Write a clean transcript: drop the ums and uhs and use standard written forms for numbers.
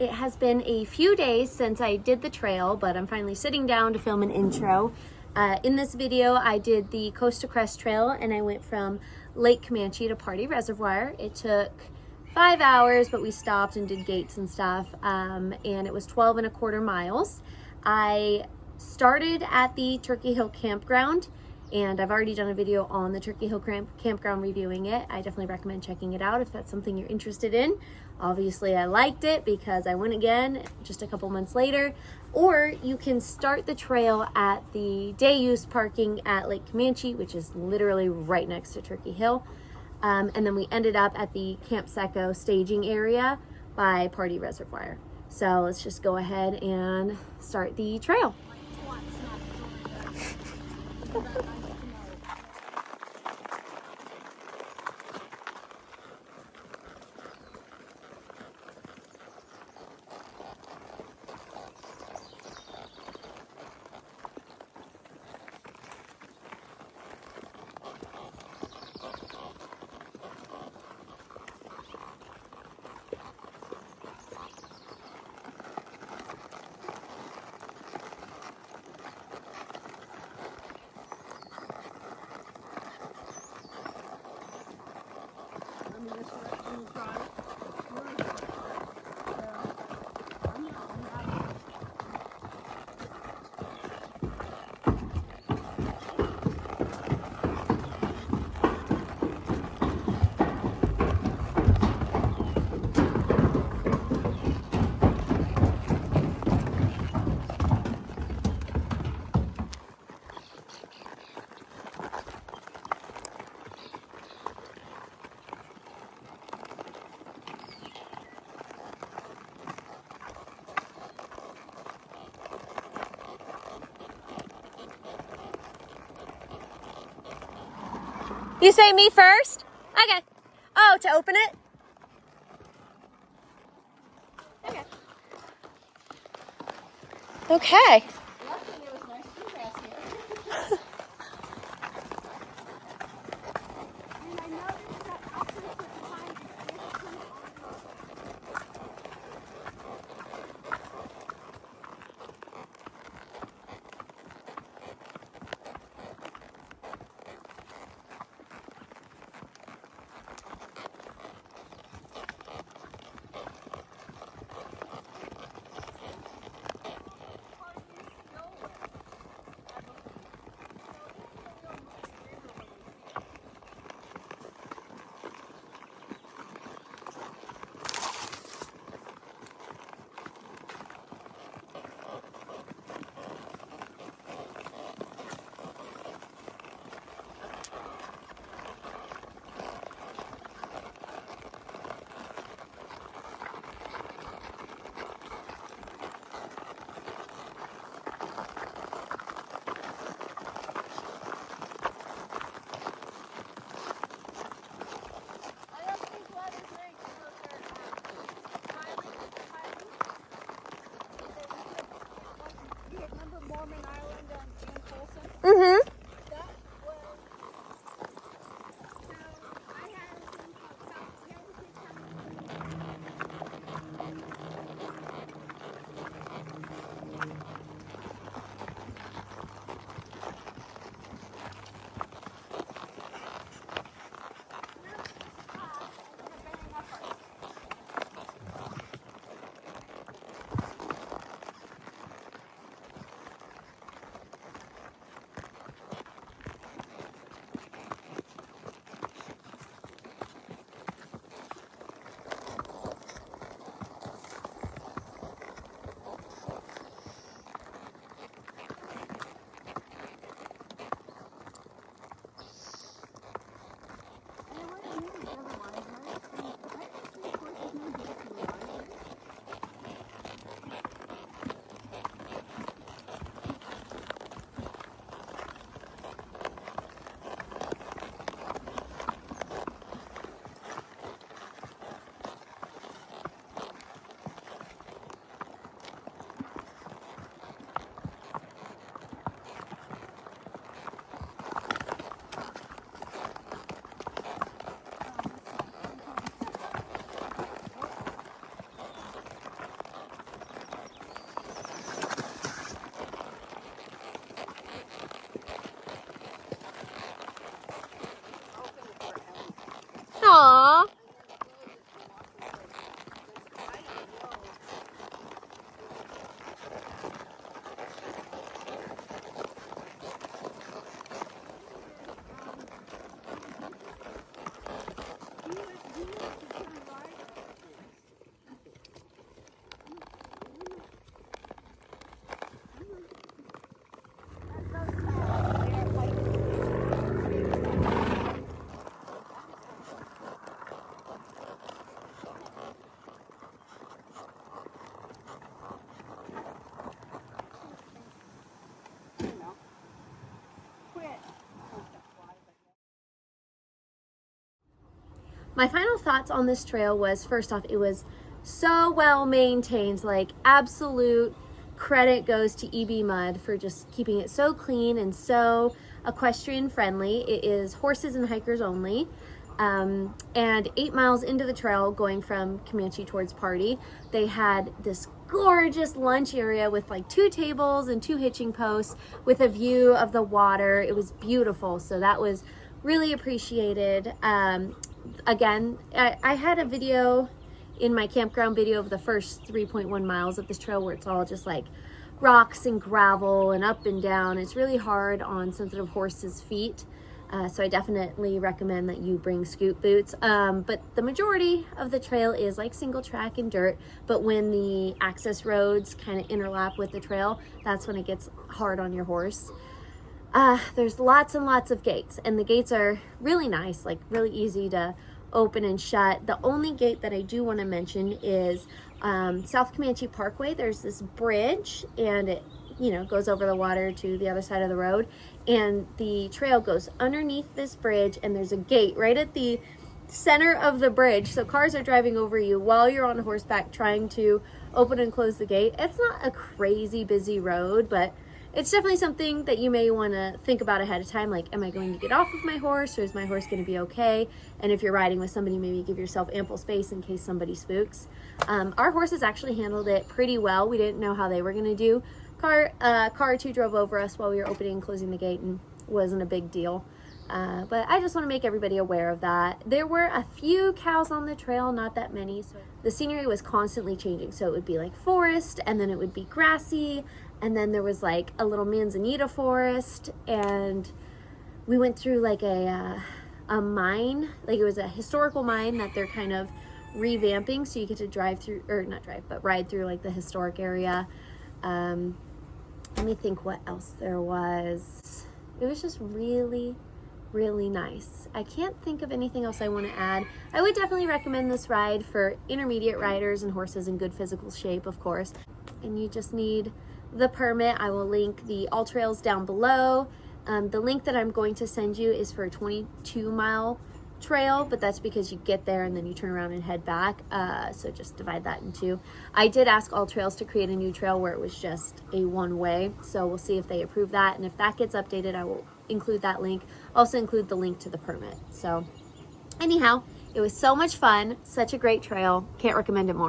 It has been a few days since I did the trail, but I'm finally sitting down to film an intro. In this video, I did the Coast to Crest trail and I went from Lake Camanche to Pardee Reservoir. It took 5 hours, but we stopped and did gates and stuff, and it was 12.25 miles. I started at the Turkey Hill campground, and I've already done a video on the Turkey Hill campground reviewing it. I definitely recommend checking it out if that's something you're interested in. Obviously, I liked it because I went again just a couple months later. Or you can start the trail at the day use parking at Lake Camanche, which is literally right next to Turkey Hill. And then we ended up at the Camp Seco staging area by Pardee Reservoir. So let's just go ahead and start the trail. You say me first? Okay. Oh, to open it? Okay. Okay. Mm-hmm. My final thoughts on this trail was, first off, it was so well maintained. Like, absolute credit goes to EB Mud for just keeping it so clean and so equestrian friendly. It is horses and hikers only. And 8 miles into the trail, going from Camanche towards Pardee, they had this gorgeous lunch area with like 2 tables and 2 hitching posts with a view of the water. It was beautiful, so that was really appreciated. Again, I had a video in my campground video of the first 3.1 miles of this trail where it's all just like rocks and gravel and up and down. It's really hard on sensitive horses' feet. So I definitely recommend that you bring scoot boots. But the majority of the trail is like single track and dirt. But when the access roads kind of interlap with the trail, that's when it gets hard on your horse. There's lots and lots of gates, and the gates are really nice, like really easy to open and shut. The only gate that I do want to mention is South Camanche Parkway. There's this bridge, and it goes over the water to the other side of the road, and the trail goes underneath this bridge, and there's a gate right at the center of the bridge, so cars are driving over you while you're on horseback trying to open and close the gate. It's not a crazy busy road, but it's definitely something that you may want to think about ahead of time, like, am I going to get off of my horse, or is my horse going to be okay? And if you're riding with somebody, maybe give yourself ample space in case somebody spooks. Our horses actually handled it pretty well. We didn't know how they were going to do. Car or two drove over us while we were opening and closing the gate, and wasn't a big deal. But I just want to make everybody aware of that. There were a few cows on the trail, not that many. So the scenery was constantly changing. So it would be like forest, and then it would be grassy, and then there was like a little manzanita forest, and we went through like a mine, like it was a historical mine that they're kind of revamping. So you get to drive through, or not drive, but ride through like the historic area. Let me think what else there was. It was just really, really nice. I can't think of anything else I want to add. I would definitely recommend this ride for intermediate riders and horses in good physical shape, of course. And you just need the permit. I will link the all trails down below. The link that I'm going to send you is for a 22-mile trail, but that's because you get there and then you turn around and head back. So just divide that in 2. I did ask All Trails to create a new trail where it was just a one-way, so we'll see if they approve that, and if that gets updated, I will include that link. Also include the link to the permit. So anyhow, it was so much fun, such a great trail. Can't recommend it more.